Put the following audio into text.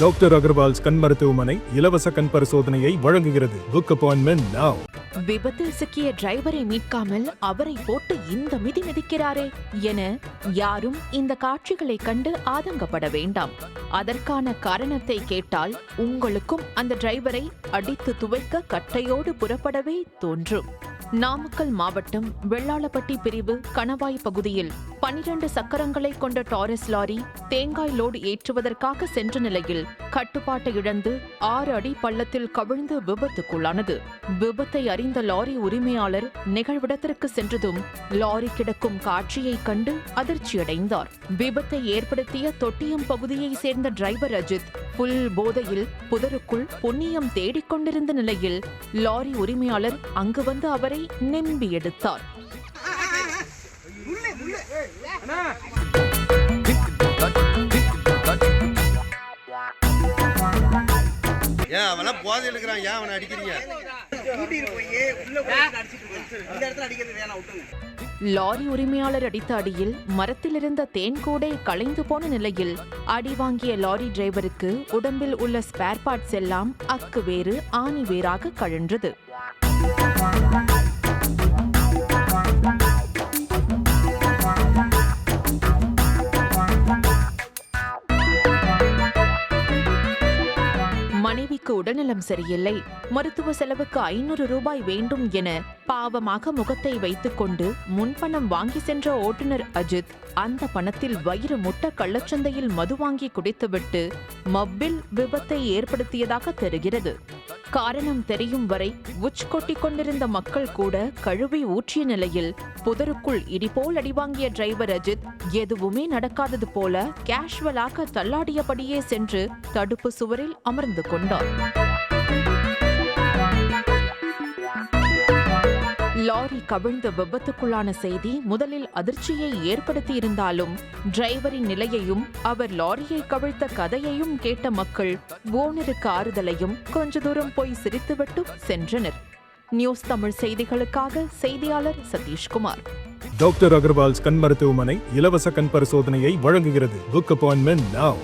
Doctor Agarwal's கண் மருத்துவமனை இலவச கண் பரிசோதனையை வழங்குகிறது. Book appointment now. விபத்தில் சிக்கிய டிரைவரை மீட்காமல் அவரை போட்டு இந்த மிதி மிதிக்கிறாரே என யாரும் இந்த காட்சிகளை கண்டு ஆதங்கப்பட வேண்டாம். அதற்கான காரணத்தை கேட்டால் உங்களுக்கும் அந்த டிரைவரை அடித்து துவைக்க கட்டையோடு புறப்படவே தோன்றும். நாமக்கல் மாவட்டம் வெள்ளாளப்பட்டி பிரிவு கணவாய் பகுதியில் 12 சக்கரங்களை கொண்ட டாரஸ் லாரி தேங்காய் லோடு ஏற்றுவதற்காக சென்ற நிலையில் கட்டுப்பாட்டை இழந்து 6 அடி பள்ளத்தில் கவிழ்ந்து விபத்துக்குள்ளானது. விபத்தை அறிந்த லாரி உரிமையாளர் நிகழ்விடத்திற்கு சென்றதும் லாரி கிடக்கும் காட்சியை கண்டு அதிர்ச்சியடைந்தார். விபத்தை ஏற்படுத்திய தொட்டியம் பகுதியை சேர்ந்த டிரைவர் அஜித் புல் போதையில் புதருக்குள் புண்ணியம் தேடிக்கொண்டிருந்த நிலையில் லாரி உரிமையாளர் அங்கு வந்து அவரை நம்பி எடுத்தார். ஏன் அவன போதை எடுக்கிறான், ஏன் அவனை அடிக்கிறீங்க? லாரி உரிமையாளர் அடித்த அடியில் மரத்தில் இருந்த தேன்கூடை களைந்து போன நிலையில் அடி வாங்கிய லாரி டிரைவருக்கு உடம்பில் உள்ள ஸ்பேர் பார்ட்ஸ் எல்லாம் அக்கு வேறு ஆணி வேறாக கழன்றது. மனைவிக்கு உடல்நலம் சரியில்லை, மருத்துவ செலவுக்கு 500 ரூபாய் வேண்டும் என பாவமாக முகத்தை வைத்துக் கொண்டு முன்பணம் வாங்கி சென்ற ஓட்டுநர் அஜித் அந்த பணத்தில் வயிறு முட்ட கள்ளச்சந்தையில் மது வாங்கி குடித்துவிட்டு மப்பில் விபத்தை ஏற்படுத்தியதாக தெரிகிறது. காரணம் தெரியும் வரை உச் கொட்டிக் கொண்டிருந்த மக்கள் கூட கழுவி ஊற்றிய நிலையில் புதருக்குள் இடிபோல் அடிவாங்கிய டிரைவர் அஜித் எதுவுமே நடக்காதது போல கேஷுவலாக தள்ளாடியபடியே சென்று தடுப்பு சுவரில் அமர்ந்து கொண்டார். லாரி கவிழ்ந்த விபத்துக்குள்ளான செய்தி முதலில் அதிர்ச்சியை ஏற்படுத்தியிருந்தாலும் டிரைவரின் நிலையையும் அவர் லாரியை கவிழ்த்த கதையையும் கேட்ட மக்கள் ஓனருக்கு ஆறுதலையும் கொஞ்ச தூரம் போய் சிரித்துவிட்டு சென்றனர். நியூஸ் தமிழ் செய்திகளுக்காக செய்தியாளர் சதீஷ்குமார். டாக்டர் அகர்வால்ஸ் கண் மருத்துவமனை இலவச கண் பரிசோதனையை வழங்குகிறது. Book appointment now.